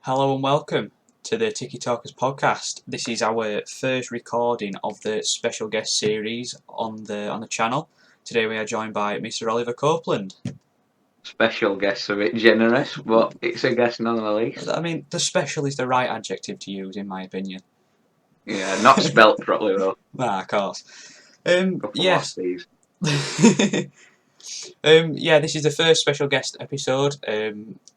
Hello and welcome to the Tiki Talkers podcast. This is our first recording of the special guest series on the channel. Today we are joined by Mr. Oliver Copeland. Special guest's a bit generous, but it's a guest nonetheless. I mean, the special is the right adjective to use, in my opinion. Yeah, not spelt properly though. Of course. Couple more Yes. C's. This is the first special guest episode.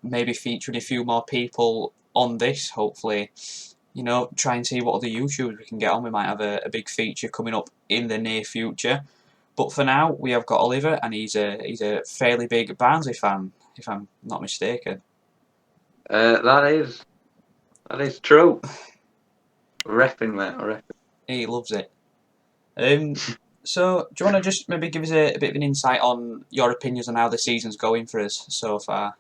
Maybe featuring a few more people on this. Hopefully, try and see what other YouTubers we can get on. We might have a big feature coming up in the near future. But for now, we have got Oliver, and he's a fairly big Barnsley fan, if I'm not mistaken. That is true. Repping, mate, repping. He loves it. So, do you want to just maybe give us a bit of an insight on your opinions on how the season's going for us so far?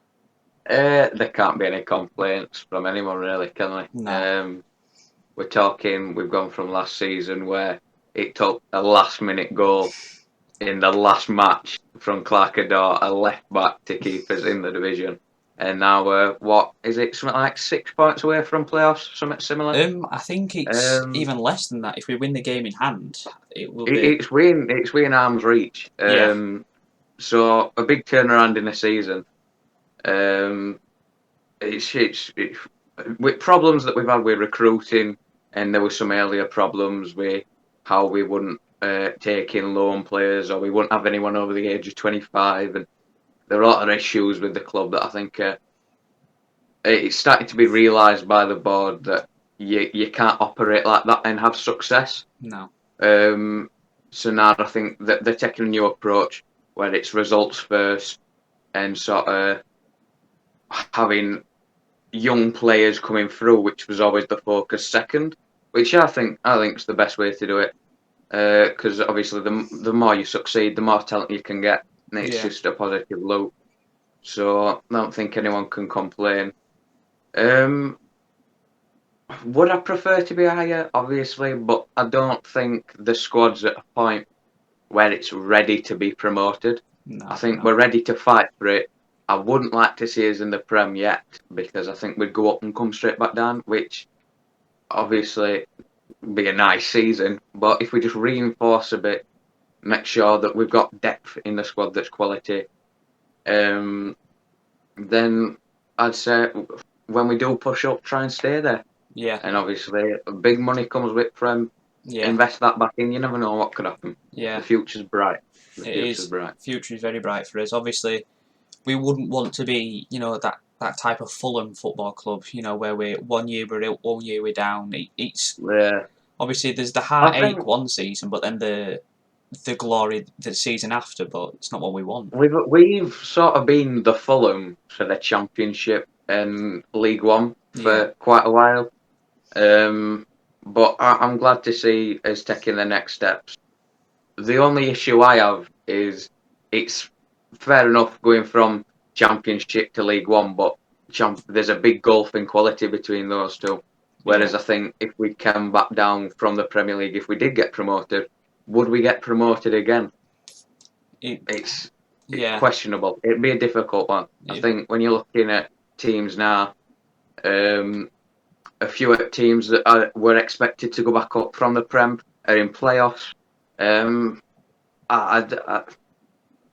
There can't be any complaints from anyone really, can there? No. We're talking. We've gone from last season where it took a last-minute goal in the last match from Clark Adore, a left back, to keep us in the division. And now we're, what is it, something like 6 points away from playoffs, something similar? I think it's even less than that. If we win the game in hand, it will be. It's within arm's reach. Yeah. So a big turnaround in a season. It's with problems that we've had with recruiting, and there were some earlier problems with how we wouldn't take in loan players, or we wouldn't have anyone over the age of 25, and there are a lot of issues with the club that I think it's starting to be realised by the board that you can't operate like that and have success. No. So now I think that they're taking a new approach where it's results first and sort of having young players coming through, which was always the focus second, which I think is the best way to do it. Because obviously the more you succeed, the more talent you can get, and it's just a positive loop. So I don't think anyone can complain. Would I prefer to be higher? Obviously, but I don't think the squad's at a point where it's ready to be promoted. No, I think we're ready to fight for it. I wouldn't like to see us in the Prem yet, because I think we'd go up and come straight back down, which obviously would be a nice season. But if we just reinforce a bit, make sure that we've got depth in the squad that's quality, then I'd say when we do push up, try and stay there. Yeah. And obviously, big money comes with Prem. Yeah. Invest that back in. You never know what could happen. Yeah. The future's bright. The future is very bright for us. Obviously, we wouldn't want to be, that type of Fulham football club, where we're 1 year we're up, 1 year we're down. It's obviously there's the heartache one season, but then the glory the season after. But it's not what we want. We've sort of been the Fulham for the Championship and League One for quite a while. But I'm glad to see us taking the next steps. The only issue I have is it's fair enough going from Championship to League One, but there's a big gulf in quality between those two. Whereas I think if we came back down from the Premier League, if we did get promoted, would we get promoted again? It's questionable. It'd be a difficult one. I think when you're looking at teams now, a few teams that were expected to go back up from the Prem are in playoffs.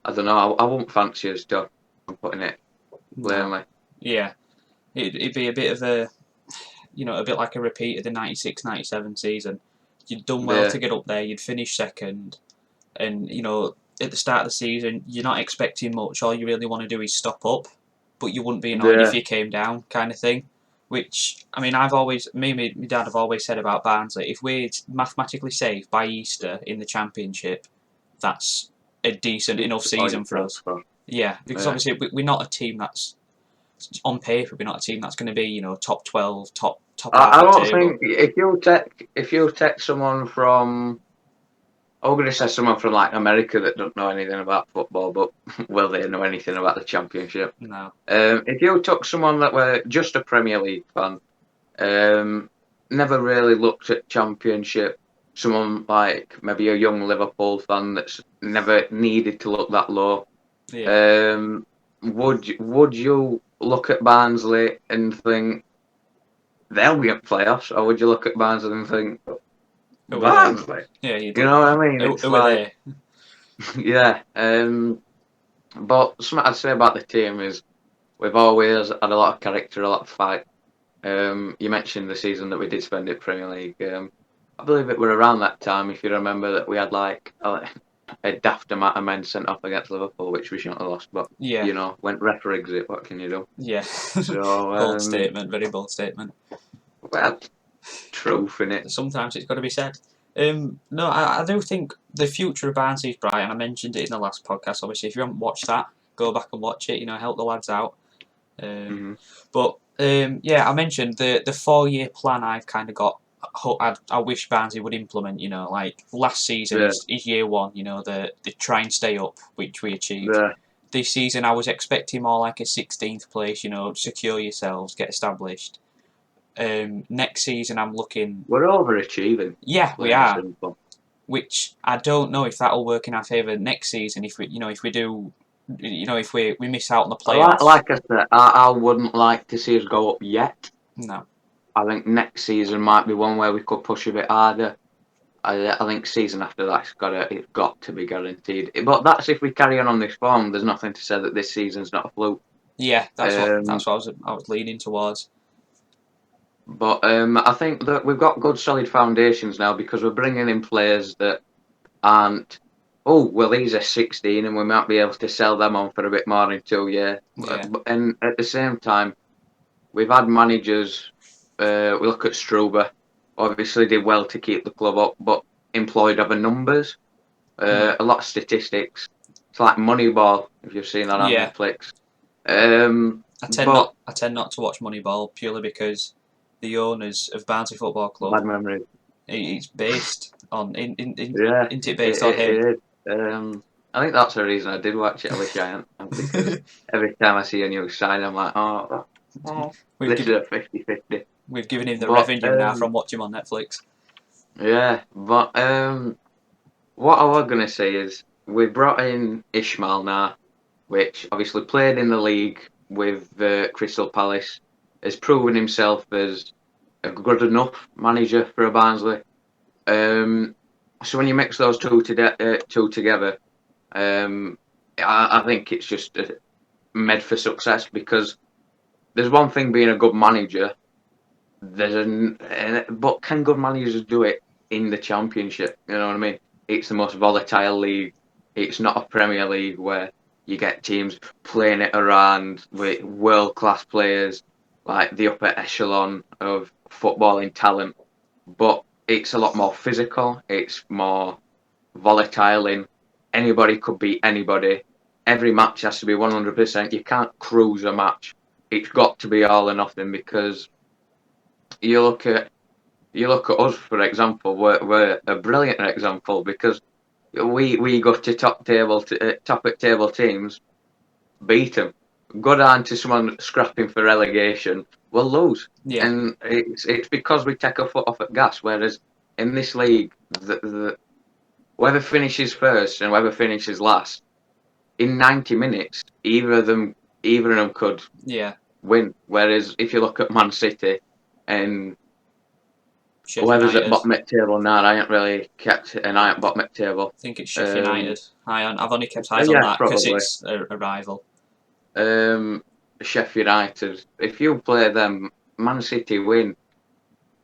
I don't know. I won't fancy us, Doug. I'm putting it plainly. Yeah, it'd be a bit of a, a bit like a repeat of the 96-97 season. You'd done well to get up there. You'd finish second, and at the start of the season, you're not expecting much. All you really want to do is stop up, but you wouldn't be annoyed if you came down, kind of thing. Which, I mean, me and my dad have always said about Barnsley, if we're mathematically safe by Easter in the Championship, that's a decent enough season for us. Yeah, because obviously we're not a team that's, on paper, we're not a team that's going to be, top 12, top I don't think if you take someone from, I'm going to say someone from like America that don't know anything about football, but will they know anything about the Championship? No. If you took someone that were just a Premier League fan, never really looked at Championship, someone like maybe a young Liverpool fan that's never needed to look that low, would you look at Barnsley and think, they'll be at playoffs, or would you look at Barnsley and think, Who are they? Barnsley? Yeah, You know what I mean? who, It's who are like, they? yeah. But something I'd say about the team is we've always had a lot of character, a lot of fight. You mentioned the season that we did spend at Premier League. I believe it were around that time, if you remember, that we had like a daft amount of men sent off against Liverpool, which we shouldn't have lost. But Yeah, went referees it. What can you do? yeah. So, Bold statement, very bold statement. well, truth in it. Sometimes it's got to be said. No, I do think the future of Barnsley is bright, and I mentioned it in the last podcast. Obviously, if you haven't watched that, go back and watch it. Help the lads out. Hmm. But yeah, I mentioned the 4 year plan. I've kind of got. I wish Barnsley would implement. Like last season Yeah, is year one. The try and stay up, which we achieved. yeah. This season, I was expecting more like a 16th place. Secure yourselves, get established. Next season, I'm looking. We're overachieving, Yeah, we plain and are. simple. Which I don't know if that'll work in our favour next season. If we do, if we miss out on the playoffs. Like I said, I wouldn't like to see us go up yet. No. I think next season might be one where we could push a bit harder. I think season after that it's got to be guaranteed. But that's if we carry on this form. There's nothing to say that this season's not a fluke. Yeah, that's what Um, I was leaning towards. but I think that we've got good solid foundations now because we're bringing in players that aren't. Oh well, these are 16, and we might be able to sell them on for a bit more in 2 years. Yeah. And at the same time, we've had managers. We look at Struber. Obviously, did well to keep the club up, but employed other numbers. A lot of statistics. It's like Moneyball, if you've seen that on Yeah. Netflix. But I tend not to watch Moneyball purely because the owners of Barnsley Football Club. bad memory. It's based on Yeah, isn't it based on him? it is. I think that's the reason I did watch it. I wish I hadn't, because every time I see a new sign, I'm like, We've this is given a 50-50. we've given him the But revenue now from watching him on Netflix. yeah, but what I was gonna say is we brought in Ishmael now, which obviously played in the league with Crystal Palace, has proven himself as a good enough manager for a Barnsley. So when you mix those two together, I think it's just made for success because there's one thing being a good manager. But can good managers do it in the Championship? You know what I mean? It's the most volatile league. It's not a Premier League where you get teams playing it around with world class players, like the upper echelon of footballing talent. But it's a lot more physical. It's more volatile. In anybody could beat anybody. Every match has to be 100%. You can't cruise a match. It's got to be all or nothing because you look at us, for example. We're a brilliant example because we go to top at table teams, beat them, go down to someone scrapping for relegation, we'll lose. Yeah. And it's because we take our foot off at gas. Whereas in this league, whoever finishes first and whoever finishes last, in 90 minutes, either of them could win. Whereas if you look at Man City and Sheffield whoever's United. at bottom of the table now, I ain't really kept an eye at bottom of the table. I think it's Sheffield United. I've only kept eyes on Yeah, that because probably. it's a rival. Sheffield United. If you play them, Man City win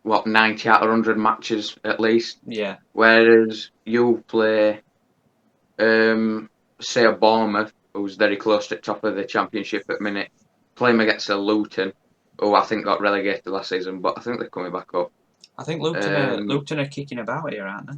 90 out of 100 matches at least. Yeah. Whereas you play, say a Bournemouth, who's very close to the top of the Championship at the minute, play them against a Luton, who I think got relegated last season, but I think they're coming back up. I think Luton are kicking about here, aren't they?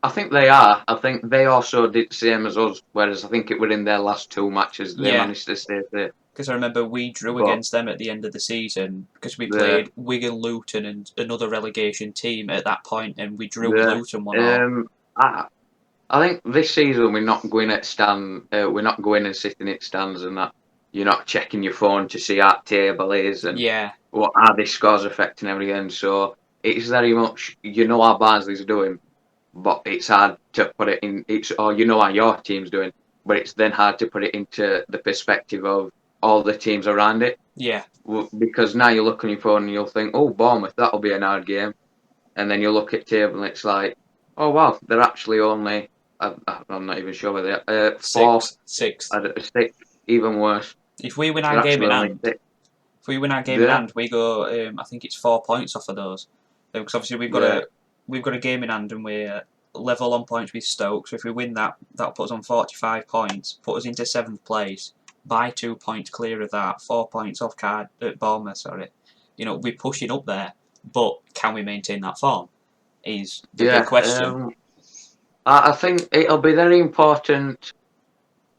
I think they are. I think they also did the same as us, whereas I think it were in their last two matches they managed to stay there. Because I remember we drew against them at the end of the season because we played Wigan, Luton, and another relegation team at that point, and we drew with Luton 1-1. I think this season we're not going at we're not going and sitting at stands and that. You're not checking your phone to see how the table is and what are these scores affecting everything. So it's very much how Barnsley's doing, but it's hard to put it in. How your team's doing, but it's then hard to put it into the perspective of all the teams around it. Yeah. Because now you look on your phone and you'll think, oh, Bournemouth, that'll be an hard game. And then you look at table and it's like, oh, wow, they're actually only, I'm not even sure whether they're fourth, Sixth. sixth, even worse. If we win They're our game actually in only hand, sixth. we go. I think it's 4 points off of those. Because obviously we've got a game in hand and we're level on points with Stoke. So if we win that, that puts us on 45 points, put us into 7th place. By 2 points clear of that, 4 points off card at Bournemouth. Sorry, we're pushing up there, but can we maintain that form? Is the big question. I think it'll be very important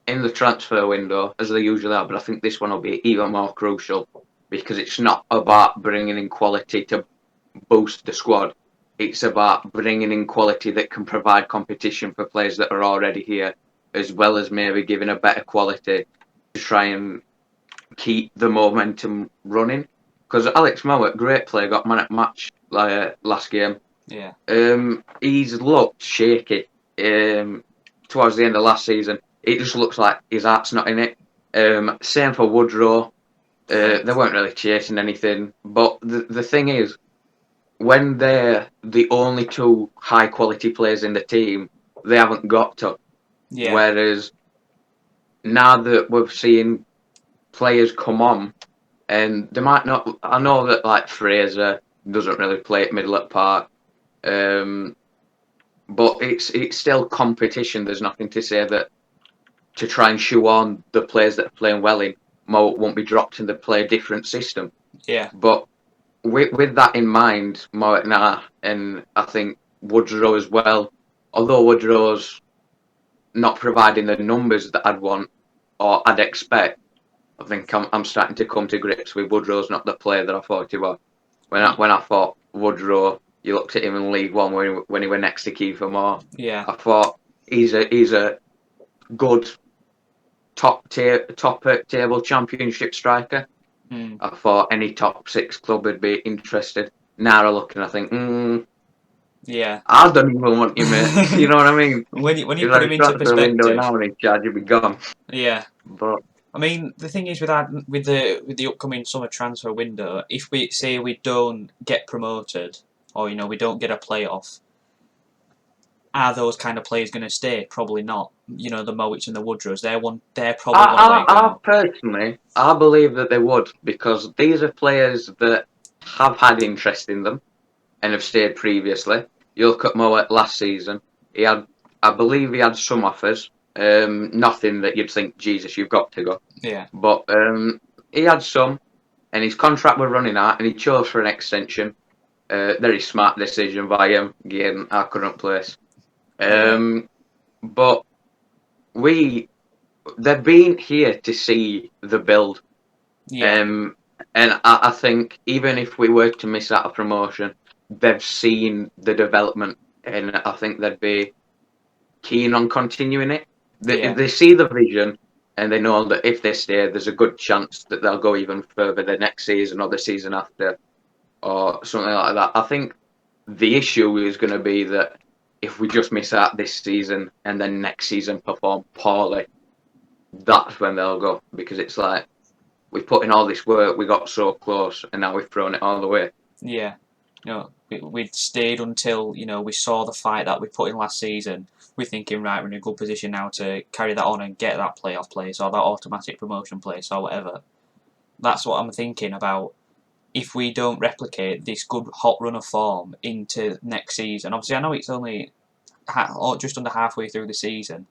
in the transfer window, as they usually are, but I think this one will be even more crucial because it's not about bringing in quality to boost the squad. It's about bringing in quality that can provide competition for players that are already here, as well as maybe giving a better quality to try and keep the momentum running. Because Alex Mowat, great player, got man at match last game. Yeah. He's looked shaky towards the end of last season. It just looks like his heart's not in it. Same for Woodrow. They weren't really chasing anything. But the thing is, when they're the only two high quality players in the team, they haven't got to. Yeah. Whereas now that we've seen players come on, and they might not. I know that like Fraser doesn't really play at Middle at Park, but it's still competition. There's nothing to say that to try and shoe on the players that are playing well in Mo won't be dropped and they play a different system. Yeah. But with that in mind, Mowatt now, and I think Woodrow as well, although Woodrow's not providing the numbers that I'd want or I'd expect, I think I'm starting to come to grips with Woodrow's not the player that I thought he was. When I thought Woodrow, you looked at him in League One when he went next to Kiefer Moore. Yeah. I thought he's a good top table championship striker. I thought any top 6 club would be interested. Now I look and I think, yeah, I don't even want you, mate. You know what I mean? when you put him into perspective, now and in charge, you'd be gone. Yeah, but I mean the thing is with the upcoming summer transfer window, if we say we don't get promoted or we don't get a playoff, are those kind of players going to stay? Probably not. The Mowits and the Woodrows, they're probably going to let go. Personally, I believe that they would because these are players that have had interest in them and have stayed previously. You look at Mowat last season; I believe he had some offers. Nothing that you'd think, Jesus, you've got to go. Yeah. But he had some, and his contract was running out, and he chose for an extension. Very smart decision by him, getting our current place. But they've been here to see the build. Yeah. And I think even if we were to miss out a promotion, they've seen the development, and I think they'd be keen on continuing it. They see the vision, and they know that if they stay, there's a good chance that they'll go even further the next season or the season after, or something like that. I think the issue is going to be that if we just miss out this season and then next season perform poorly, that's when they'll go, because it's like we've put in all this work, we got so close, and now we've thrown it all away. Yeah, we'd stayed until we saw the fight that we put in last season. We're thinking, right, we're in a good position now to carry that on and get that playoff place or that automatic promotion place or whatever. That's what I'm thinking about. If we don't replicate this good hot run of form into next season, obviously I know it's only just under halfway through the season.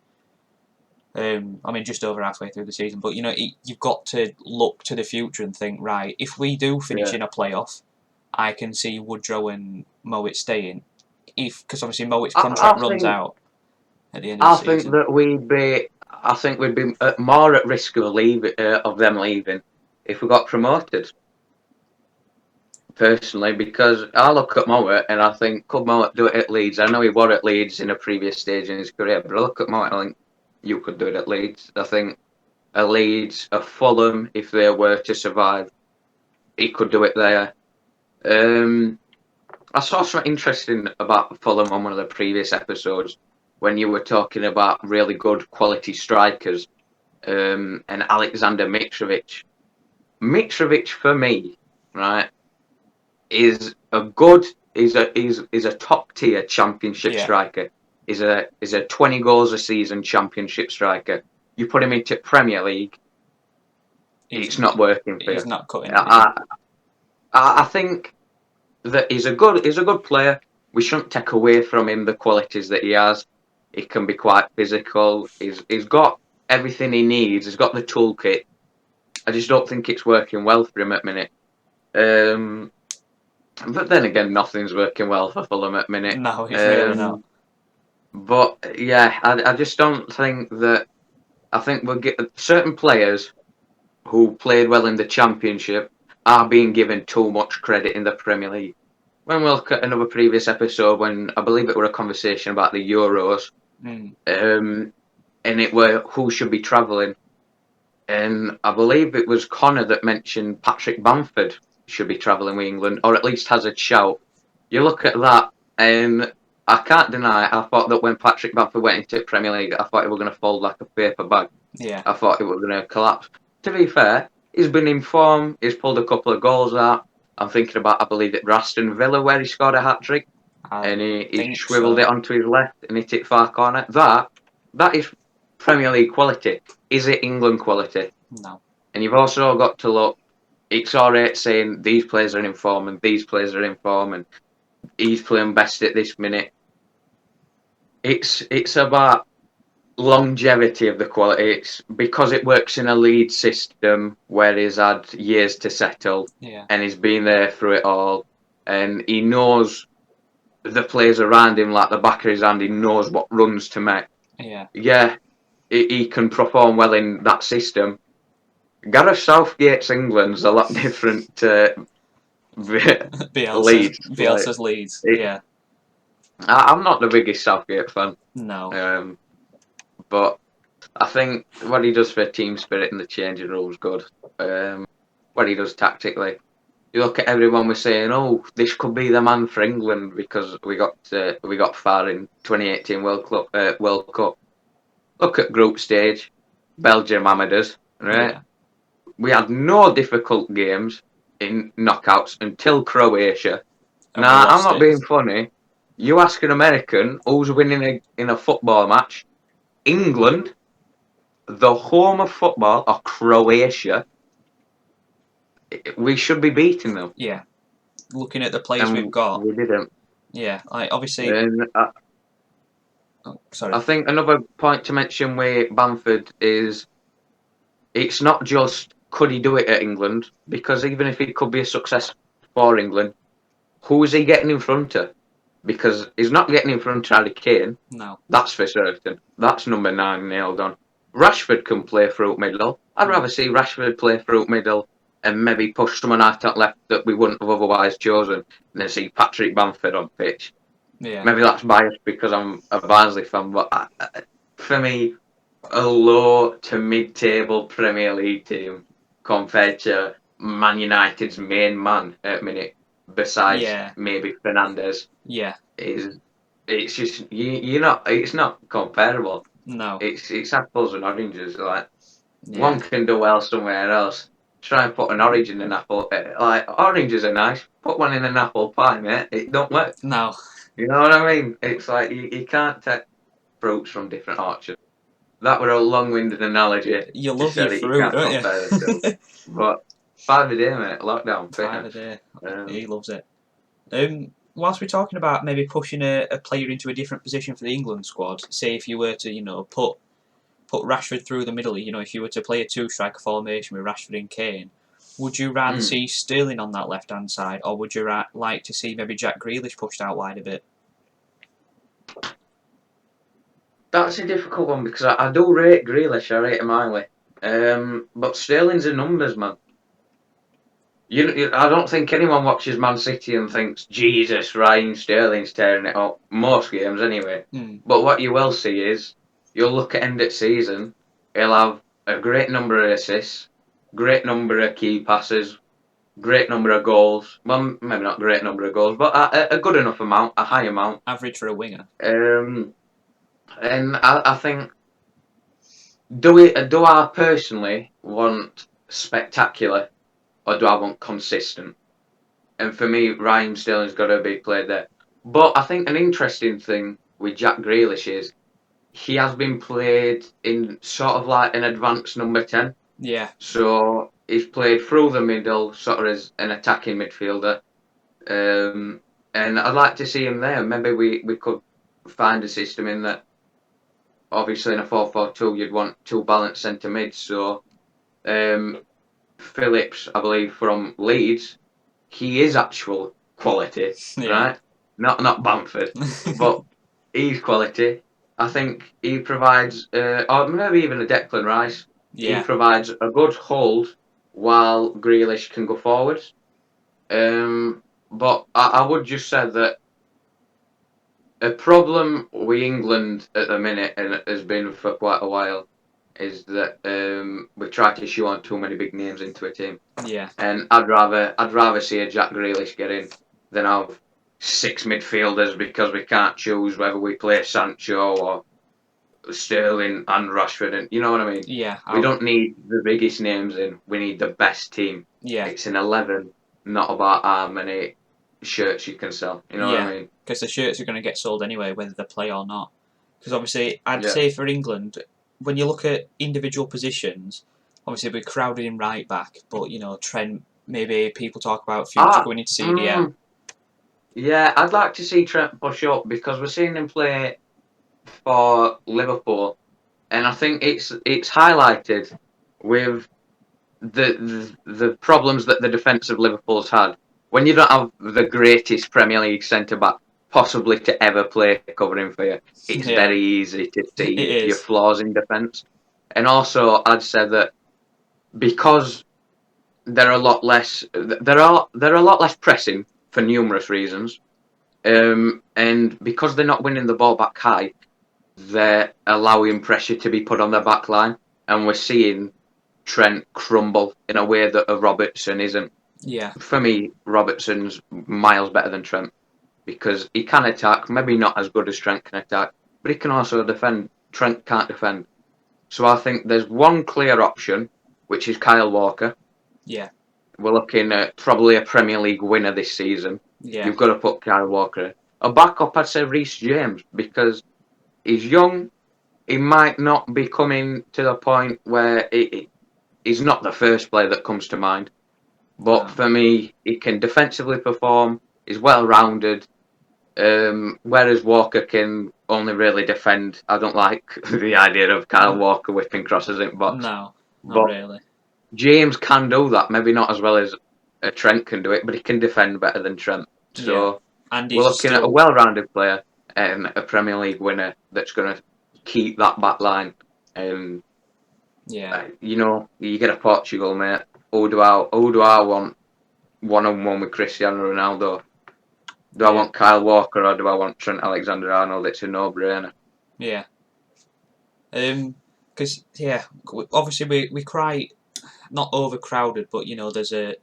Just over halfway through the season, but you've got to look to the future and think, right, if we do finish in a playoff, I can see Woodrow and Mowat staying. Because obviously Mowat's contract runs out at the end of the season. I think we'd be more at risk of them leaving if we got promoted. Personally, because I look at Mowat and I think, could Mowat do it at Leeds? I know he was at Leeds in a previous stage in his career, but I look at Mowat and I think, you could do it at Leeds. I think a Leeds, a Fulham, if they were to survive, he could do it there. I saw something interesting about Fulham on one of the previous episodes when you were talking about really good quality strikers, and Alexander Mitrovic. Mitrovic for me, right, is a top tier championship Yeah. striker. Is a 20 goals a season championship striker. You put him into Premier League, it's not working for you. He's not cutting it, is he? I think that he's a good player. We shouldn't take away from him the qualities that he has. He can be quite physical. He's got everything he needs. He's got the toolkit. I just don't think it's working well for him at the minute. But then again, nothing's working well for Fulham at the minute. No, it's really not. But yeah, I just don't think that. I think we'll get certain players who played well in the Championship are being given too much credit in the Premier League. When we look at another previous episode, when I believe it were a conversation about the Euros, and it were who should be travelling, and I believe it was Connor that mentioned Patrick Bamford should be travelling with England, or at least has a shout. You look at that, and I can't deny, I thought that when Patrick Bamford went into the Premier League, I thought he was going to fold like a paper bag. Yeah. I thought he was going to collapse. To be fair, he's been in form. He's pulled a couple of goals out. I'm thinking about, I believe, at Aston Villa where he scored a hat trick, and he swiveled it onto his left and hit it far corner. That is Premier League quality. Is it England quality? No. And you've also got to look. It's alright saying these players are in form and these players are in form and he's playing best at this minute. It's about longevity of the quality. It's because it works in a lead system where he's had years to settle, and he's been there through it all, and he knows the players around him like the back of his hand. He knows what runs to make. Yeah, he can perform well in that system. Gareth Southgate's England's a lot different to Bielsa's Leeds. Yeah. I'm not the biggest Southgate fan. No. But I think what he does for team spirit and the changing room is good. What he does tactically. You look at everyone, we're saying, "Oh, this could be the man for England," because we got far in 2018 World Cup. Look at group stage, Belgium hammered us, right? Yeah. We had no difficult games in knockouts until Croatia. Now, I'm not being funny. You ask an American who's winning in a football match, England, the home of football, or Croatia, we should be beating them. Yeah. Looking at the players we've got. We didn't. Yeah, obviously. Sorry. I think another point to mention with Bamford is it's not just could he do it at England, because even if he could be a success for England, who is he getting in front of? Because he's not getting in front of Harry Kane. No. That's for certain. That's number 9 nailed on. Rashford can play through middle. I'd rather see Rashford play through middle and maybe push someone out on left that we wouldn't have otherwise chosen than see Patrick Bamford on pitch. Yeah. Maybe that's biased because I'm a Barnsley fan, but for me, a low to mid-table Premier League team compared to Man United's main man at the minute, besides maybe Fernandes. Yeah. It's just it's not comparable. No. It's apples and oranges. Like one can do well somewhere else. Try and put an orange in an apple. Like oranges are nice. Put one in an apple pie, mate. It don't work. No. You know what I mean? It's like you can't take fruits from different orchards. That were a long-winded analogy. You love your fruit, don't you? But 5 a day, mate. Lockdown. 5 a day. He loves it. Whilst we're talking about maybe pushing a player into a different position for the England squad, say if you were to, put Rashford through the middle, if you were to play a 2-striker formation with Rashford and Kane, would you rather see Sterling on that left-hand side, or would you like to see maybe Jack Grealish pushed out wide a bit? That's a difficult one because I do rate Grealish. I rate him highly. But Sterling's a numbers man. I don't think anyone watches Man City and thinks, Jesus, Raheem Sterling's tearing it up. Most games, anyway. But what you will see is, you'll look at end of season, he'll have a great number of assists, great number of key passes, great number of goals. Well, maybe not great number of goals, but a good enough amount, a high amount. Average for a winger. And I think, do I personally want spectacular? or do I want consistent? And for me, Raheem Sterling's got to be played there. But I think an interesting thing with Jack Grealish is he has been played in sort of like an advanced number 10. Yeah. So he's played through the middle, sort of as an attacking midfielder. And I'd like to see him there. Maybe we could find a system in that. Obviously, in a 4-4-2, you'd want two balanced centre mids. So Phillips, I believe, from Leeds, he is actual quality, right? Not Bamford, but he's quality. I think he provides, or maybe even a Declan Rice. He provides a good hold while Grealish can go forward. But I would just say that a problem with England at the minute, and it has been for quite a while, is that we try to shoe on too many big names into a team. Yeah. And I'd rather see a Jack Grealish get in than have 6 midfielders because we can't choose whether we play Sancho or Sterling and Rashford, and you know what I mean? Yeah. We don't need the biggest names in. We need the best team. Yeah. It's an 11, not about how many shirts you can sell. You know what I mean? Because the shirts are going to get sold anyway, whether they play or not. Because obviously, I'd say for England, when you look at individual positions, obviously we're crowded in right back, but you know Trent. Maybe people talk about future going into CDM. Yeah, I'd like to see Trent push up because we're seeing him play for Liverpool, and I think it's highlighted with the problems that the defence of Liverpool's had. When you don't have the greatest Premier League centre back possibly to ever play covering for you, it's very easy to see your flaws in defence. And also, I'd say that because they're a lot less, they're a lot less pressing for numerous reasons, and because they're not winning the ball back high, they're allowing pressure to be put on their back line, and we're seeing Trent crumble in a way that a Robertson isn't. Yeah. For me, Robertson's miles better than Trent because he can attack, maybe not as good as Trent can attack, but he can also defend. Trent can't defend. So I think there's one clear option, which is Kyle Walker. Yeah. We're looking at probably a Premier League winner this season. Yeah. You've got to put Kyle Walker in. A backup, I'd say Reece James, because he's young. He might not be coming to the point where he's not the first player that comes to mind. But for me, he can defensively perform. He's well-rounded. Whereas Walker can only really defend. I don't like the idea of Kyle Walker whipping crosses in box. No, not really. James can do that. Maybe not as well as Trent can do it, but he can defend better than Trent. So and we're looking at a well-rounded player and a Premier League winner that's going to keep that back line. You know, you get a Portugal, mate. Who do I want one-on-one with Cristiano Ronaldo? Do I want Kyle Walker or do I want Trent Alexander-Arnold? It's a no-brainer. Yeah. Because obviously we cry, not overcrowded, but you know there's a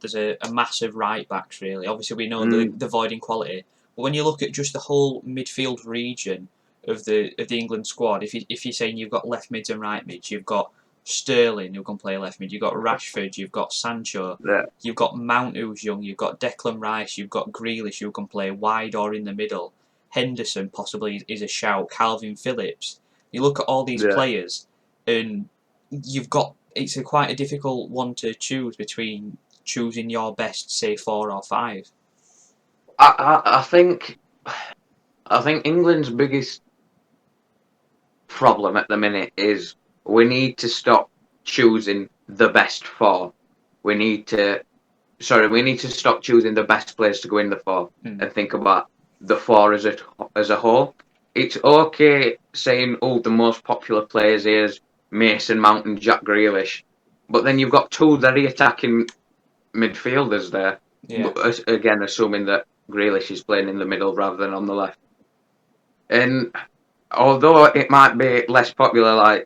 massive right backs really. Obviously we know the void in quality, but when you look at just the whole midfield region of the England squad, if you're saying you've got left mids and right mids, you've got Sterling who can play left mid, you've got Rashford, you've got Sancho, you've got Mount who's young, you've got Declan Rice, you've got Grealish who can play wide or in the middle, Henderson possibly is a shout, Calvin Phillips. You look at all these players and you've got it's quite a difficult one to choose between choosing your best, say 4 or 5. I think England's biggest problem at the minute is we need to stop choosing the best 4. We need to stop choosing the best players to go in the 4 and think about the 4 as a whole. It's okay saying, the most popular players here is Mason Mount and Jack Grealish, but then you've got 2 very attacking midfielders there. Yeah. Again, assuming that Grealish is playing in the middle rather than on the left. And although it might be less popular,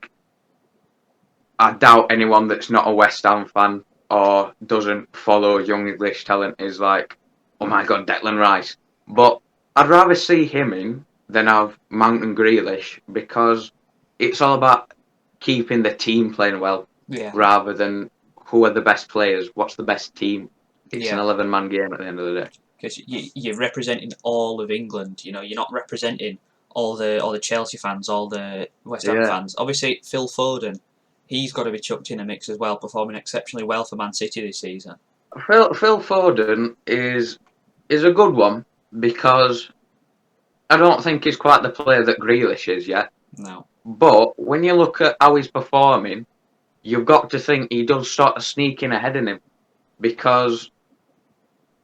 I doubt anyone that's not a West Ham fan or doesn't follow young English talent is like, oh my God, Declan Rice. But I'd rather see him in than have Mount and Grealish because it's all about keeping the team playing well rather than who are the best players, what's the best team. It's an Yeah, 11-man game at the end of the day. because you're representing all of England. You know, you're not representing all the Chelsea fans, all the West Ham Yeah. fans. Obviously, Phil Foden, he's got to be chucked in the mix as well, performing exceptionally well for Man City this season. Phil Foden is a good one because I don't think he's quite the player that Grealish is yet. No. But when you look at how he's performing, you've got to think he does sort of sneak in ahead of him because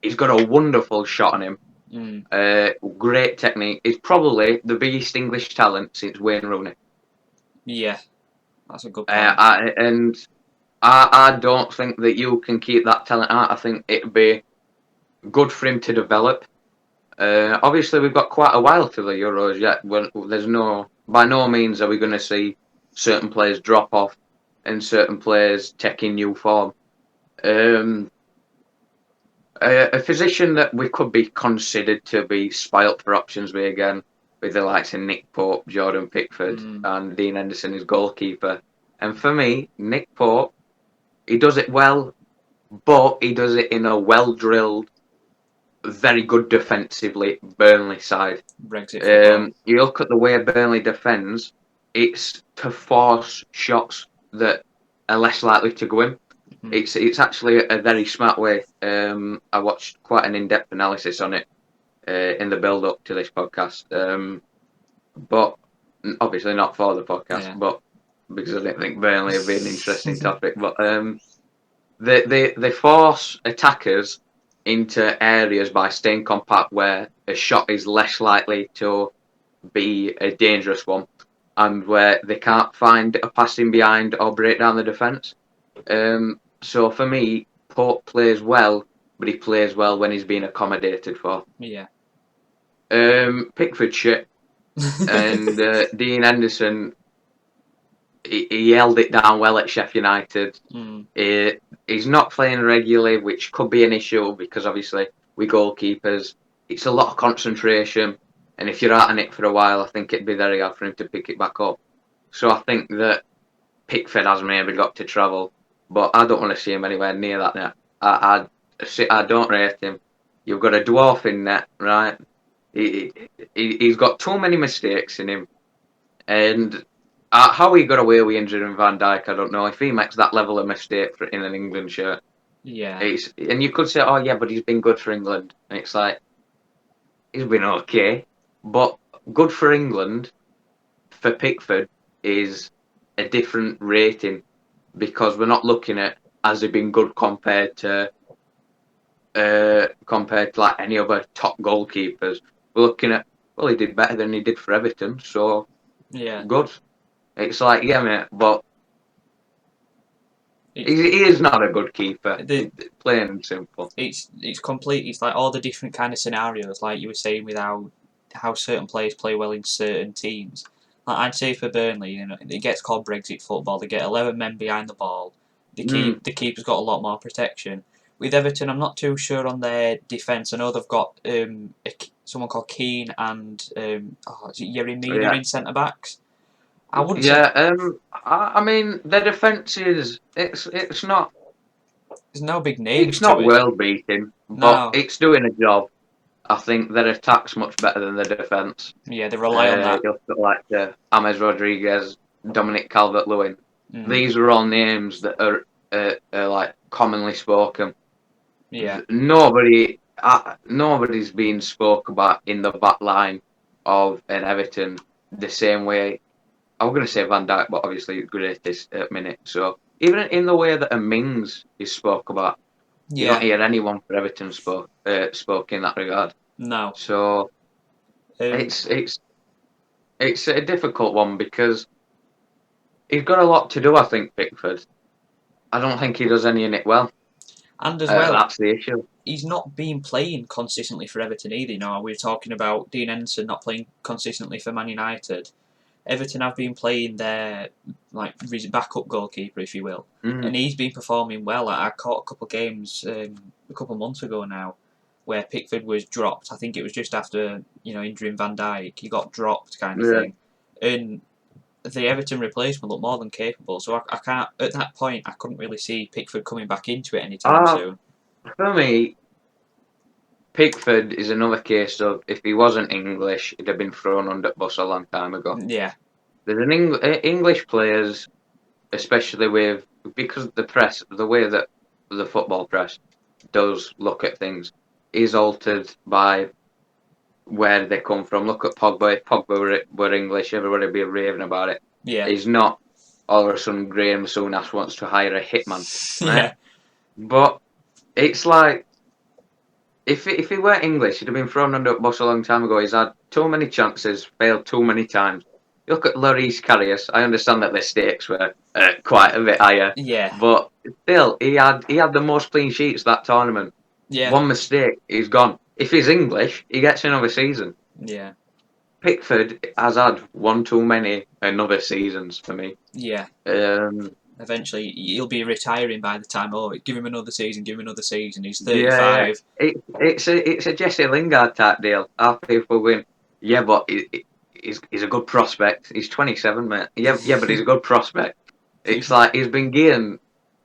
he's got a wonderful shot on him. Great technique. He's probably the biggest English talent since Wayne Rooney. Yeah, that's a good point. I don't think that you can keep that talent out. I think it'd be good for him to develop. Obviously, we've got quite a while to the Euros yet. By no means are we going to see certain players drop off and certain players taking new form. A position that we could be considered to be spoilt for options with again, with the likes of Nick Pope, Jordan Pickford, and Dean Henderson as goalkeeper. And for me, Nick Pope, he does it well, but he does it in a well-drilled, very good defensively Burnley side. Brexit football. You look at the way Burnley defends, it's to force shots that are less likely to go in. It's actually a very smart way. I watched quite an in-depth analysis on it in the build-up to this podcast, but obviously not for the podcast, but because I didn't think Burnley would be an interesting topic. But they force attackers into areas by staying compact where a shot is less likely to be a dangerous one, and where they can't find a passing behind or break down the defence. So for me, Pope plays well, but he plays well when he's being accommodated for. Yeah. Pickford shit, and Dean Henderson, he held it down well at Sheffield United. He's not playing regularly, which could be an issue because obviously with goalkeepers, it's a lot of concentration, and if you're out on it for a while, I think it'd be very hard for him to pick it back up. So I think that Pickford has maybe got to travel. But I don't want to see him anywhere near that net. I don't rate him. You've got a dwarf in net, right? He's got too many mistakes in him. And how he got away with injuring Van Dijk, I don't know. If he makes that level of mistake in an England shirt. Yeah. And you could say, oh yeah, but he's been good for England. And it's like, he's been okay. But good for England, for Pickford, is a different rating. Because we're not looking at has he been good compared to like any other top goalkeepers. We're looking at he did better than he did for Everton, so good. It's like mate, but he is not a good keeper. Plain and simple. It's complete. It's like all the different kind of scenarios, like you were saying, with how certain players play well in certain teams. Like I'd say for Burnley, it gets called Brexit football. They get 11 men behind the ball. The keeper's got a lot more protection. With Everton, I'm not too sure on their defence. I know they've got someone called Keane and is it Yerry Mina in centre backs. I wouldn't. I mean, their defence is it's not. There's no big names. It's not world beating, but it's doing a job. I think their attack's much better than their defence. Yeah, they rely on that. You've got like James Rodriguez, Dominic Calvert-Lewin. These are all names that are like commonly spoken. Yeah. Nobody's being spoke about in the back line of an Everton the same way. I was going to say Van Dijk, but obviously he's greatest at minute. So even in the way that a Mings is spoke about. You don't hear anyone for Everton spoke in that regard. No. So it's a difficult one because he's got a lot to do. I think Pickford. I don't think he does any in it well. And as well, that's the issue. He's not been playing consistently for Everton either. We were talking about Dean Henderson not playing consistently for Man United. Everton have been playing their backup goalkeeper, if you will, and he's been performing well. I caught a couple of games a couple of months ago now, where Pickford was dropped. I think it was just after injuring Van Dijk. He got dropped, kind of thing, and the Everton replacement looked more than capable. So I can't. At that point, I couldn't really see Pickford coming back into it anytime Uh, soon. for me, Pickford is another case of if he wasn't English, he'd have been thrown under the bus a long time ago. Yeah, There's an English players, especially with because the press, the way that the football press does look at things, is altered by where they come from. Look at Pogba. If Pogba were English, everybody would be raving about it. yeah, He's not. All of a sudden, Graham Souness wants to hire a hitman, right? yeah, But it's like if he were English, he'd have been thrown under the bus a long time ago. He's had too many chances, failed too many times. You look at Lloris Karius. I understand that the stakes were quite a bit higher, yeah, but still, he had the most clean sheets that tournament. yeah, One mistake, he's gone. If he's English, he gets another season. yeah, Pickford has had one too many another seasons for me. yeah. Um, Eventually, he'll be retiring by the time. Oh, give him another season. Give him another season. He's yeah, 35. it's a Jesse Lingard type deal. Half people win. Yeah, but he's a good prospect. He's 27, mate. Yeah, but he's a good prospect. It's like he's been given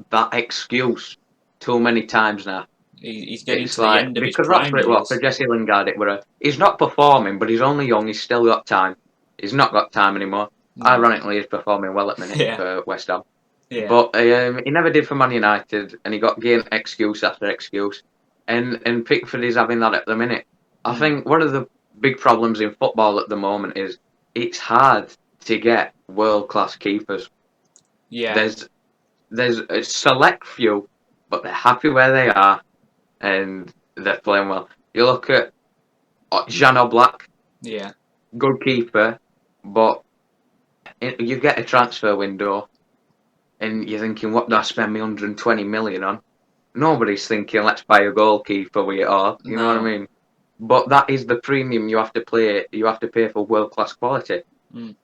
that excuse too many times now. He's getting It's to the like end of his because that's prime what it was for years. Jesse Lingard. He's not performing, but he's only young. He's still got time. He's not got time anymore. No. Ironically, he's performing well at the minute Yeah, for West Ham. yeah, But he never did for Man United, and he got given excuse after excuse. And Pickford is having that at the minute. I mm, think one of the big problems in football at the moment is it's hard to get world class keepers. yeah, There's a select few, but they're happy where they are and they're playing well. You look at Jan Oblak, yeah, good keeper, but you get a transfer window and you're thinking, what do I spend me 120 million on? Nobody's thinking, let's buy a goalkeeper with it all. You know what I no, mean? But that is the premium you have to play. You have to pay for world class quality. mm,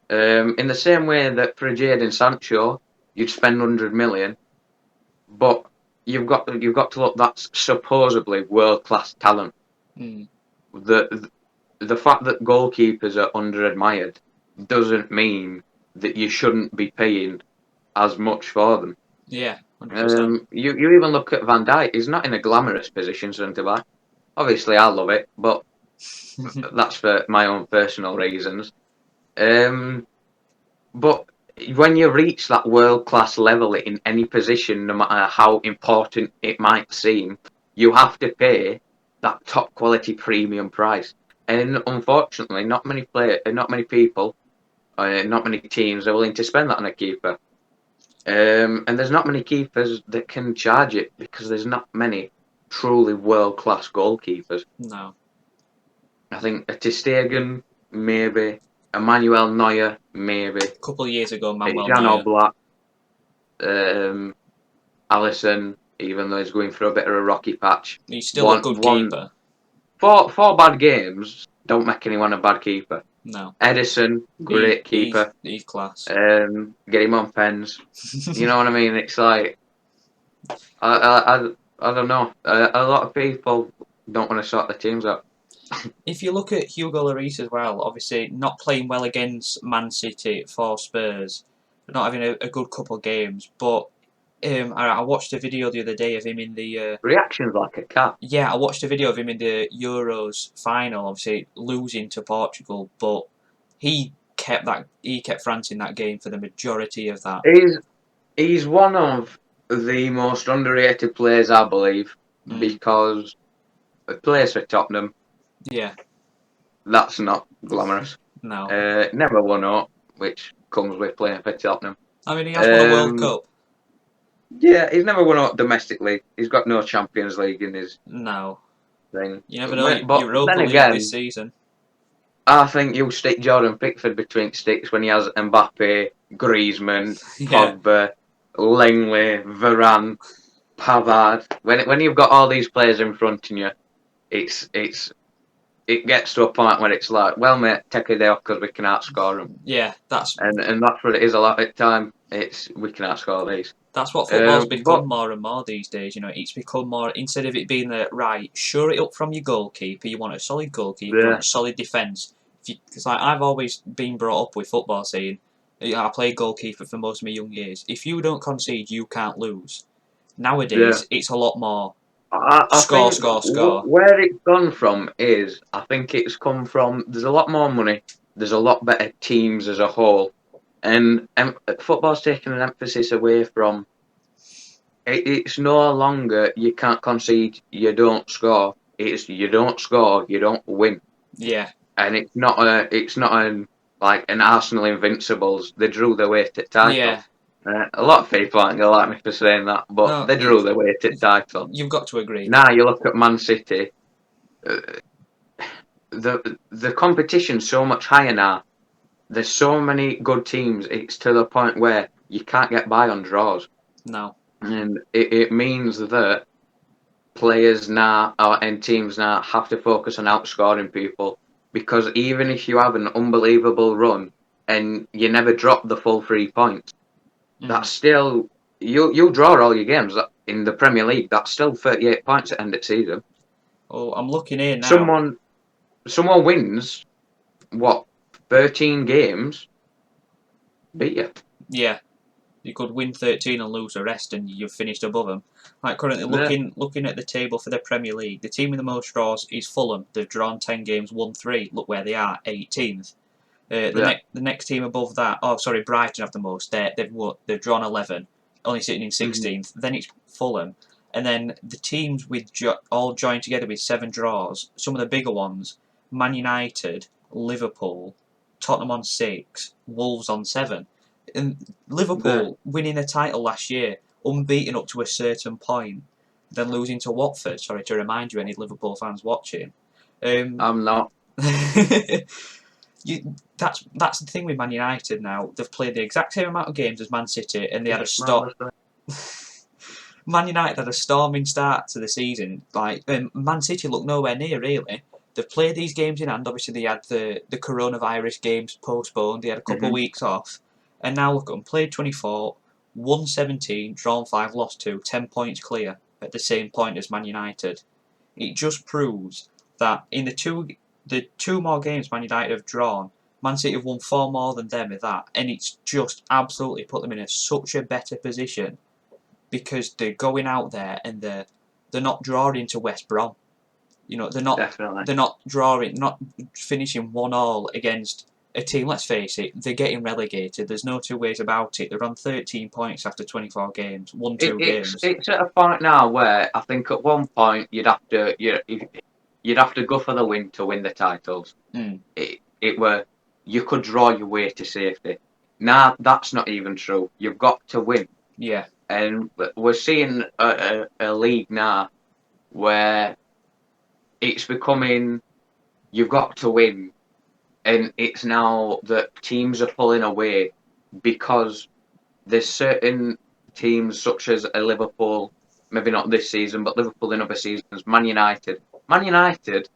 In the same way that for Jadon Sancho, you'd spend 100 million, but you've got to look. That's supposedly world class talent. mm, The the fact that goalkeepers are under admired doesn't mean that you shouldn't be paying as much for them. yeah, 100%. You even look at Van Dijk. He's not in a glamorous position centre back. Obviously, I love it, but that's for my own personal reasons. Um, but when you reach that world class level in any position, no matter how important it might seem, you have to pay that top quality premium price. And unfortunately, not many people, not many teams are willing to spend that on a keeper. And there's not many keepers that can charge it because there's not many truly world class goalkeepers. No. I think a Ter Stegen, maybe. Emmanuel Neuer, maybe. A couple of years ago, Manuel Jan Neuer. Oblak, Alisson, even though he's going through a bit of a rocky patch. He's still a good keeper. Four bad games don't make anyone a bad keeper. No. Edison, great keeper. He's class. Get him on pens. You know what I mean? It's like I don't know. A lot of people don't want to sort their teams out. If you look at Hugo Lloris as well, obviously not playing well against Man City for Spurs, not having a good couple of games, but I watched a video the other day of him in the Reactions like a cat. yeah, I watched a video of him in the Euros final, obviously losing to Portugal, but he kept France in that game for the majority of that. He's one of the most underrated players, I believe, because he plays for Tottenham. Yeah. That's not glamorous. No. Never won up, which comes with playing for Tottenham. I mean, he has won a World Cup. Yeah, he's never won up domestically. He's got no Champions League in his No. thing. You never know. But Europa then League again, this season. I think you'll stick Jordan Pickford between sticks when he has Mbappe, Griezmann, Yeah. Pogba, Langley, Varane, Pavard. When you've got all these players in front of you, it gets to a point where it's like, well, mate, take a day off because we can outscore them. Yeah, And that's what it is a lot of the time. It's we can outscore these. That's what football's become but more and more these days. You know, it's become more, instead of it being the right, shore it up from your goalkeeper. You want a solid goalkeeper, you Yeah. want solid defence. Because like I've always been brought up with football saying, I played goalkeeper for most of my young years. If you don't concede, you can't lose. Yeah. Nowadays, it's a lot more I score, think score, score. where it's gone from is, I think it's come from, there's a lot more money, there's a lot better teams as a whole, and football's taken an emphasis away from, it's no longer you can't concede, you don't score. It's you don't score, you don't win. Yeah, And it's not like an Arsenal Invincibles. They drew their way to title. yeah. A lot of people aren't gonna like me for saying that, but No, they drew their way to title. you've got to agree. Now you look at Man City. Uh, the competition's so much higher now. There's so many good teams. It's to the point where you can't get by on draws, No. and it means that players now and teams now have to focus on outscoring people, because even if you have an unbelievable run and you never drop the full 3 points, that's still you'll draw all your games in the Premier League. That's still 38 points at end of season. Oh, I'm looking here now. Someone wins what 13 games, beat you. Yeah, you could win 13 and lose the rest, and you've finished above them. Like currently looking at the table for the Premier League, the team with the most draws is Fulham. They've drawn 10 games, won 3. Look where they are, 18th. The next team above that, oh sorry, Brighton have the most. They've drawn 11, only sitting in 16th. Then it's Fulham, and then the teams with all joined together with 7 draws. Some of the bigger ones: Man United, Liverpool, Tottenham on 6, Wolves on 7. And Liverpool winning a title last year, unbeaten up to a certain point, then losing to Watford. Sorry to remind you, any Liverpool fans watching. I'm not. That's the thing with Man United now. They've played the exact same amount of games as Man City, and they had a stop. Man United had a storming start to the season. Like Man City looked nowhere near really. They've played these games in hand. Obviously, they had the coronavirus games postponed. They had a couple of weeks off, and now look at them. Played 24, won 17, drawn 5, lost 2, 10 points clear at the same point as Man United. It just proves that in the two more games Man United have drawn, Man City have won 4 more than them at that, and it's just absolutely put them in such a better position, because they're going out there and they're not drawing to West Brom. You know, they're not drawing, not finishing 1-1 against a team. Let's face it, they're getting relegated. There's no two ways about it. They're on 13 points after 24 games, won 2 games. It's at a point now where I think at one point you'd have to go for the win to win the titles. It were you could draw your way to safety. Now that's not even true. You've got to win. Yeah. And we're seeing a league now where it's becoming you've got to win, and it's now that teams are pulling away because there's certain teams such as a Liverpool, maybe not this season, but Liverpool in other seasons, Man United. Man United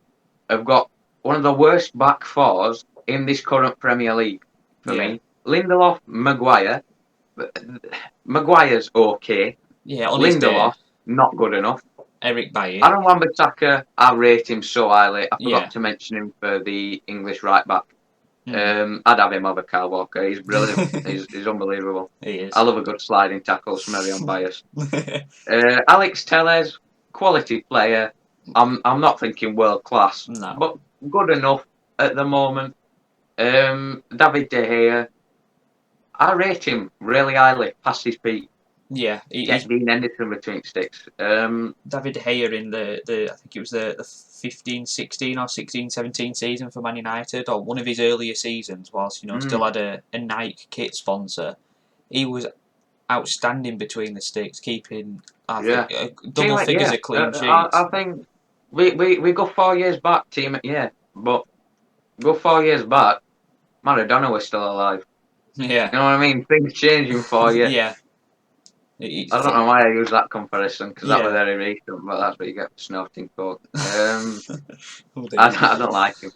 have got one of the worst back fours in this current Premier League for me. Lindelof, Maguire. Maguire's okay. Yeah, on Lindelof, not good enough. Eric Bailly. Aaron Wan-Bissaka, I rate him so highly. I forgot to mention him for the English right back. I'd have him over Kyle Walker. He's brilliant. he's unbelievable. He is. I love a good sliding tackle, so maybe I'm biased. Alex Telles, quality player. I'm not thinking world class, but good enough at the moment. David De Gea, I rate him really highly, past his peak. Yeah, Get Dean Henderson between sticks. David De Gea in the I think it was the 15-16 or 16-17 season for Man United, or one of his earlier seasons, whilst still had a Nike kit sponsor. He was outstanding between the sticks, keeping double figures of clean sheets. I think we go 4 years back, but go 4 years back, Maradona was still alive. Yeah, you know what I mean. Things change in 4 years. Yeah. I don't know why I use that comparison, because that was very recent, but that's what you get for snorting coke. I don't like him.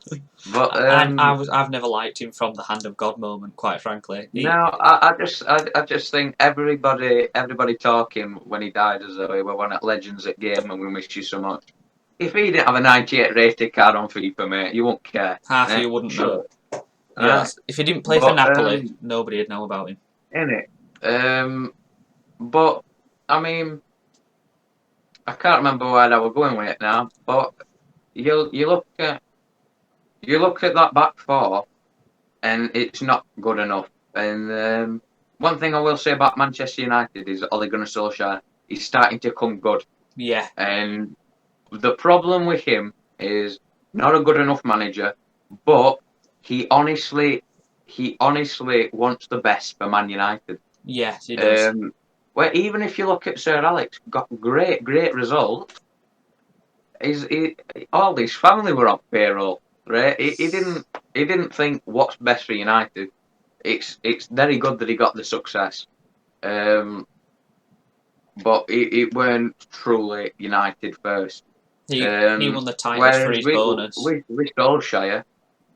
But I've never liked him from the hand of God moment, quite frankly. No, I just think everybody talking when he died as though he were one of the legends at game and we missed you so much. If he didn't have a 98 rated card on FIFA, mate, you wouldn't care. Half of you wouldn't know. Yeah, if he didn't play for Napoli, nobody would know about him. Innit? But I mean, I can't remember where I was going with it now. But you look at that back four, and it's not good enough. And one thing I will say about Manchester United is Ole Gunnar Solskjaer. He's starting to come good. Yeah. And the problem with him is not a good enough manager, but he honestly wants the best for Man United. Yes, he does. Well, even if you look at Sir Alex, got great results. All his family were on payroll, right? He didn't think what's best for United. It's very good that he got the success, but it weren't truly United first. He won the titles for his bonus. With Solskjaer,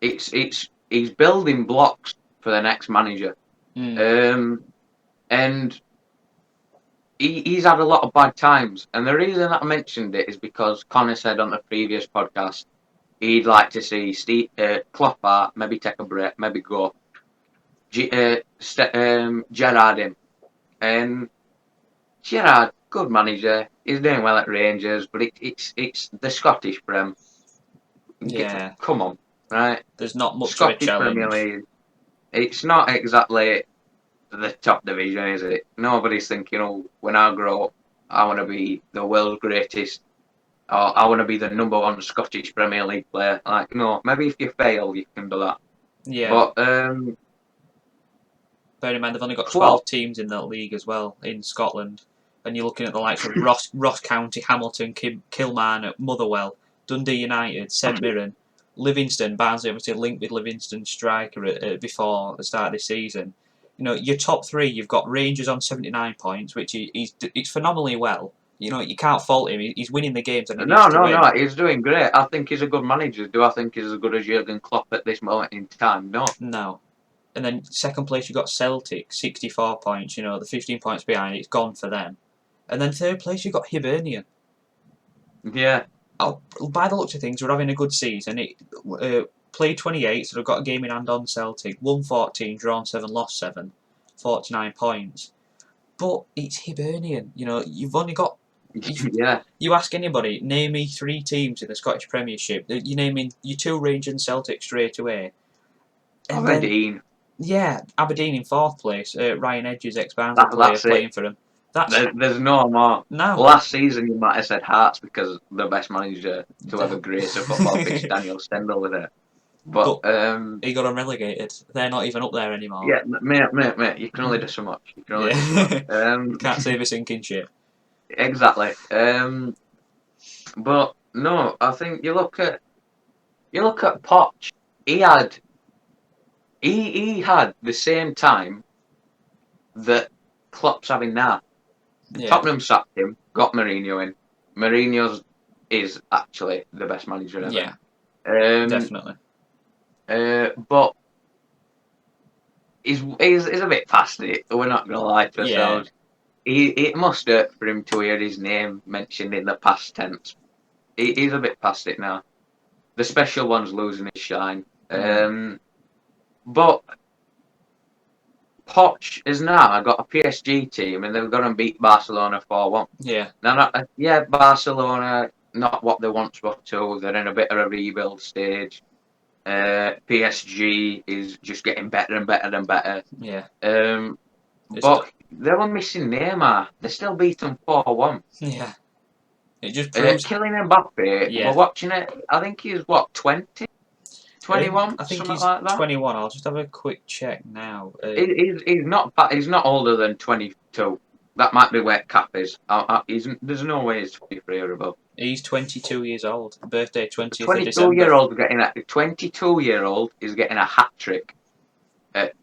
he's building blocks for the next manager, and he's had a lot of bad times. And the reason that I mentioned it is because Connor said on the previous podcast he'd like to see Klopp out, maybe take a break, maybe go. Gerrard in, and Gerrard, good manager, he's doing well at Rangers, but it's the Scottish Prem. Yeah, come on, right? There's not much Scottish of a challenge. Premier League. It's not exactly the top division, is it? Nobody's thinking, oh, when I grow up, I want to be the world's greatest, or I want to be the number one Scottish Premier League player. Like, no, maybe if you fail, you can do that. Yeah. But bear in mind, they've only got 12 teams in that league as well, in Scotland. And you're looking at the likes of Ross County, Hamilton, Kilmarnock, Motherwell, Dundee United, St Mirren, Livingston. Barnsley obviously linked with Livingston striker before the start of this season. You know, your top three, you've got Rangers on 79 points, which he's phenomenally well. You know, you can't fault him. He's winning the games. And no, he's doing great. I think he's a good manager. Do I think he's as good as Jurgen Klopp at this moment in time? No. And then second place, you've got Celtic, 64 points. You know, the 15 points behind, it's gone for them. And then third place, you've got Hibernian. Yeah. By the looks of things, we're having a good season. It played 28, so they've got a game in hand on Celtic. Won 14, drawn 7, lost 7. 49 points. But it's Hibernian. You know, you've only got... Yeah. You ask anybody, name me 3 teams in the Scottish Premiership. You're naming your 2 Rangers and Celtic straight away. And Aberdeen. Aberdeen in 4th place. Ryan Edges, ex-Barnsley player, playing for them. There's no more. No. Last season you might have said Hearts because the best manager to ever grace a football pitch, Daniel Stendhal, with it. But he got them relegated. They're not even up there anymore. Yeah, mate, you can only do so much. You can only do so much. Can't save a sinking ship. Exactly. But no, I think you look at Poch. He had the same time that Klopp's having now. Yeah. Tottenham sacked him, got Mourinho in. Mourinho is actually the best manager ever. Yeah, definitely. But he's a bit past it. We're not gonna lie to ourselves. It must hurt for him to hear his name mentioned in the past tense. He's a bit past it now. The special one's losing his shine. But Poch has now got a PSG team, and they've gone and beat Barcelona 4-1. Yeah. Now, Barcelona not what they once were to. They're in a bit of a rebuild stage. PSG is just getting better and better and better. Yeah. But they were missing Neymar. They still beat them 4-1. Yeah. It just proves... Kylian Mbappe, we're watching it. I think he's, 20? 21? I think he's like 21. I'll just have a quick check now. He's not older than 22. That might be where Cap is. There's no way he's 23 or above. He's 22 years old. Birthday 20th of December. 22-year-old is getting a hat trick at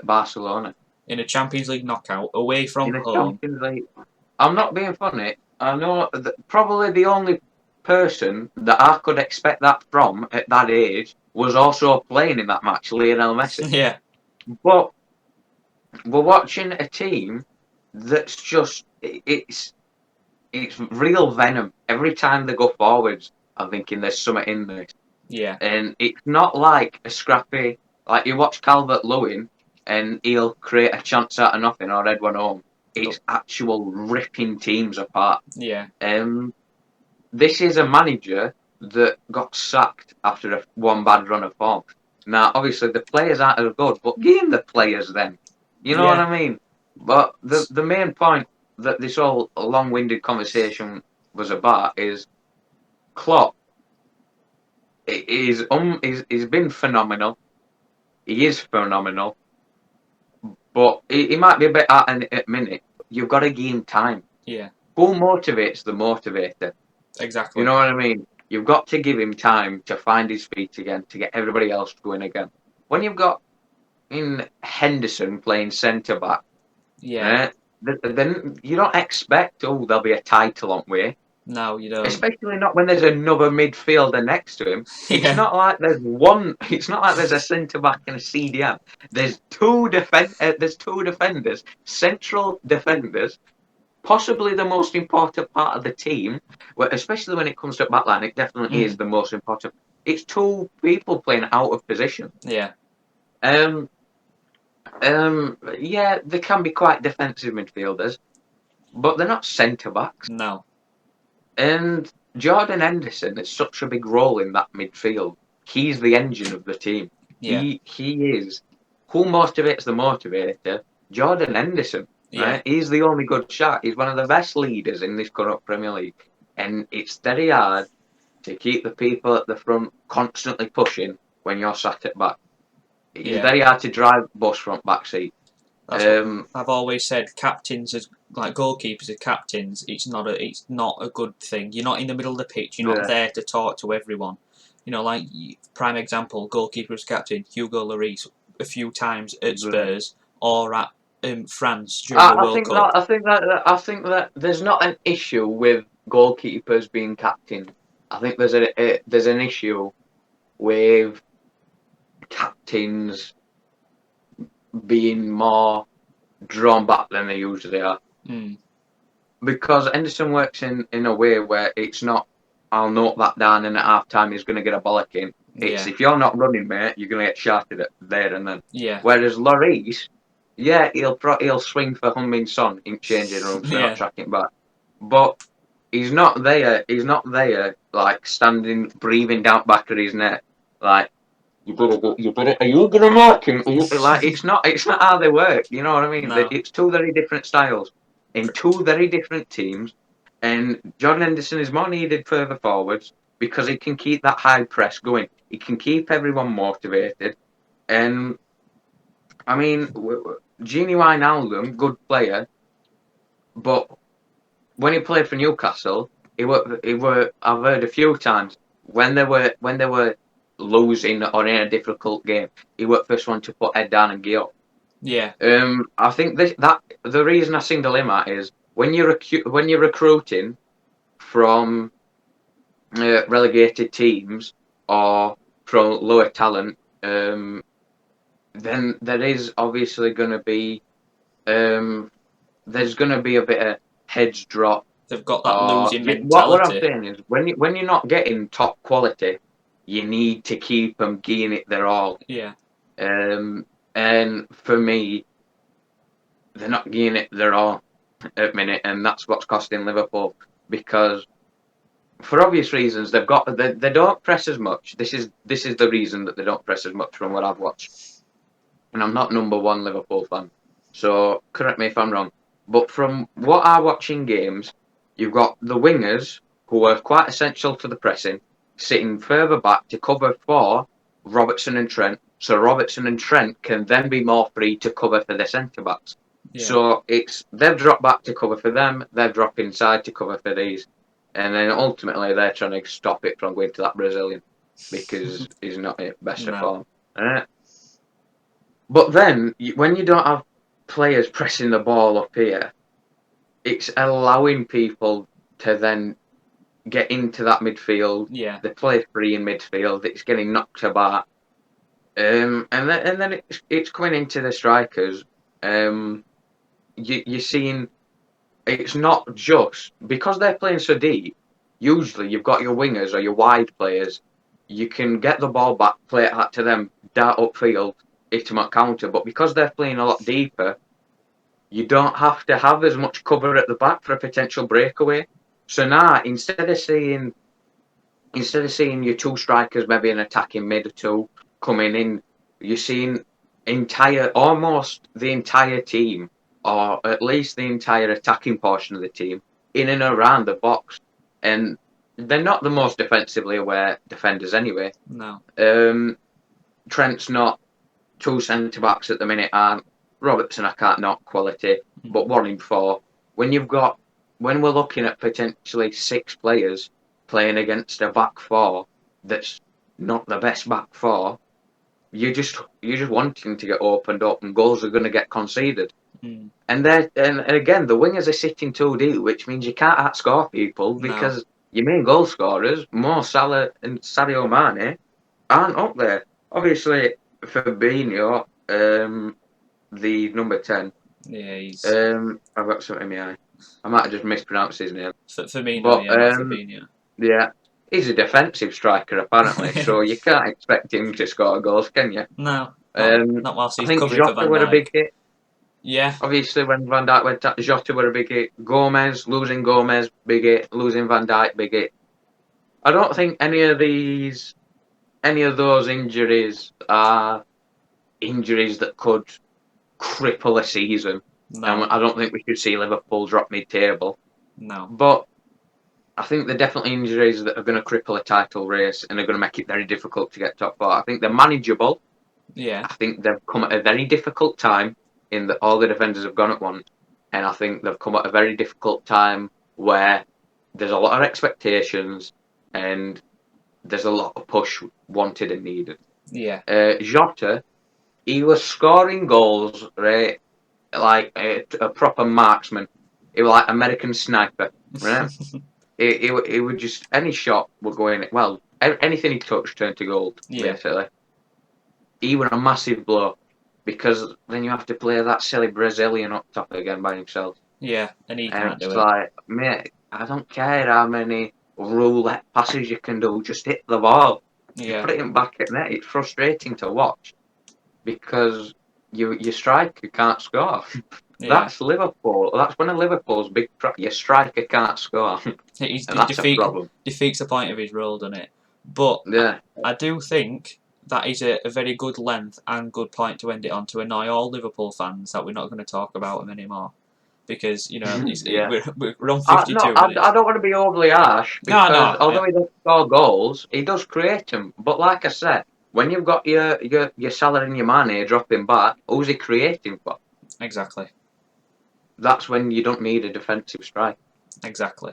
Barcelona in a Champions League knockout away from home. Champions League. I'm not being funny. I know probably the only person that I could expect that from at that age was also playing in that match, Lionel Messi. Yeah. But we're watching a team that's just it's real venom. Every time they go forwards, I'm thinking there's something in this. Yeah. And it's not like a scrappy, like you watch Calvert-Lewin and he'll create a chance out of nothing or head one home. It's actual ripping teams apart. Yeah. This is a manager that got sacked after one bad run of form. Now, obviously, the players aren't as good, but give him the players then. You know what Yeah. I mean? But the main point that this whole long-winded conversation was about is Klopp he's been phenomenal. He is phenomenal, but he might be a bit at a minute. You've got to give him time. Yeah. Who motivates the motivator? Exactly. You know what I mean? You've got to give him time to find his feet again, to get everybody else going again. When you've got in Henderson playing centre back, Yeah. then you don't expect, oh, there'll be a title on way. No, you don't. Especially not when there's another midfielder next to him. It's Yeah. not like there's one. It's not like there's a centre back and a CDM. There's two defenders, central defenders, possibly the most important part of the team. Especially when it comes to backline, it definitely is the most important. It's two people playing out of position. Yeah. Yeah, they can be quite defensive midfielders, but they're not centre backs. No. And Jordan Henderson has such a big role in that midfield. He's the engine of the team. Yeah. He is. Who motivates the motivator? Jordan Henderson. Right? Yeah. He's the only good shot. He's one of the best leaders in this current Premier League. And it's very hard to keep the people at the front constantly pushing when you're sat at back. It's very hard to drive bus front back seat. That's what I've always said. Captains, as like goalkeepers, as captains, it's not a good thing. You're not in the middle of the pitch. You're not there to talk to everyone. You know, like prime example, goalkeeper as captain, Hugo Lloris, a few times at Spurs or at France during the World Cup. I think that there's not an issue with goalkeepers being captain. I think there's an issue with captains being more drawn back than they usually are. Because Henderson works in a way where it's not, I'll note that down and at half time he's going to get a bollocking. It's if you're not running, mate, you're going to get shouted at there and then. Yeah. Whereas Lloris, he'll swing for Heung-min Son in changing rooms for not tracking back. But he's not there like standing, breathing down back of his neck. Like, you better, are you gonna mark him? Like, it's not how they work. You know what I mean? No. It's two very different styles in two very different teams. And Jordan Henderson is more needed further forwards because he can keep that high press going. He can keep everyone motivated. And I mean, Gini Wijnaldum, good player, but when he played for Newcastle, he were I've heard a few times when they were losing or in a difficult game, he was the first one to put head down and get up. Yeah. I think that the reason I single him out is when you're recruiting from relegated teams or from lower talent, then there is obviously going to be there's going to be a bit of heads drop. They've got that losing mentality. What I'm saying is when you're not getting top quality, you need to keep them giving it their all. Yeah. And for me, they're not giving it their all at the minute, and that's what's costing Liverpool because, for obvious reasons, they don't press as much. This is the reason that they don't press as much from what I've watched. And I'm not number one Liverpool fan, so correct me if I'm wrong. But from what I watch in games, you've got the wingers who are quite essential to the pressing, sitting further back to cover for Robertson and Trent, so Robertson and Trent can then be more free to cover for the centre backs. Yeah. So they've dropped back to cover for them, they've dropped inside to cover for these, and then ultimately they're trying to stop it from going to that Brazilian because he's not in best of form. But then when you don't have players pressing the ball up here, it's allowing people to then get into that midfield. Yeah. They play free in midfield. It's getting knocked about. And then it's coming into the strikers. You're seeing it's not just because they're playing so deep. Usually, you've got your wingers or your wide players. you can get the ball back, play it out to them, dart upfield, hit them at counter. But because they're playing a lot deeper, you don't have to have as much cover at the back for a potential breakaway. So now, instead of seeing your two strikers, maybe an attacking mid or two coming in, you're seeing almost the entire team, or at least the entire attacking portion of the team, in and around the box. And they're not the most defensively aware defenders anyway. No. Trent's not, two centre backs at the minute aren't. Robertson, I can't knock quality, but 1 in 4. When we're looking at potentially 6 players playing against a back 4 that's not the best back 4, you're just wanting to get opened up, and goals are going to get conceded. Mm. And again, the wingers are sitting too deep, which means you can't outscore people because your main goal scorers, Mo Salah and Sadio Mane, aren't up there. Obviously, Fabinho, the number 10. Yeah, he's. I've got something in my eye. I might have just mispronounced his name. Fabinho, But, not Fabinho. Yeah, he's a defensive striker apparently, so you can't expect him to score goals, can you? No, not whilst he's I think covering for Jota Van were a Dijk. big hit. Yeah. Obviously, when Van Dijk went out, Jota were a big hit. Losing Gomez, big hit. Losing Van Dijk, big hit. I don't think any of those injuries are injuries that could cripple a season. No. I don't think we should see Liverpool drop mid-table. No. But I think they're definitely injuries that are going to cripple a title race and are going to make it very difficult to get top 4. I think they're manageable. Yeah. I think they've come at a very difficult time in that all the defenders have gone at once. And I think they've come at a very difficult time where there's a lot of expectations and there's a lot of push wanted and needed. Yeah. Jota, he was scoring goals, right, like a proper marksman. He was like American Sniper, right? He would just, any shot would go in. Well, anything he touched turned to gold, basically. He was a massive blow because then you have to play that silly Brazilian up top again by himself. Yeah, and he can't do it. It's like, mate, I don't care how many roulette passes you can do, just hit the ball. Yeah. Put it back at net. It's frustrating to watch because your striker can't score. Yeah. That's Liverpool. That's one of Liverpool's big problems. Your striker can't score. That's a problem. Defeats the point of his role, doesn't it? But yeah, I do think that is a very good length and good point to end it on, to annoy all Liverpool fans that we're not going to talk about him anymore. Because, we're on 52 minutes. I don't want to be overly harsh. Because although he doesn't score goals, he does create them. But like I said, when you've got your Salah and your Mane dropping back, who's he creating for? Exactly. That's when you don't need a defensive strike. Exactly.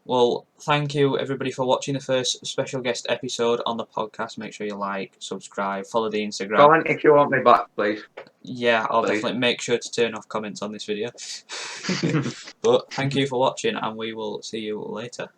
Well, thank you everybody for watching the first special guest episode on the podcast. Make sure you like, subscribe, follow the Instagram. Comment if you want me back, please. Yeah, I'll definitely make sure to turn off comments on this video. But thank you for watching, and we will see you later.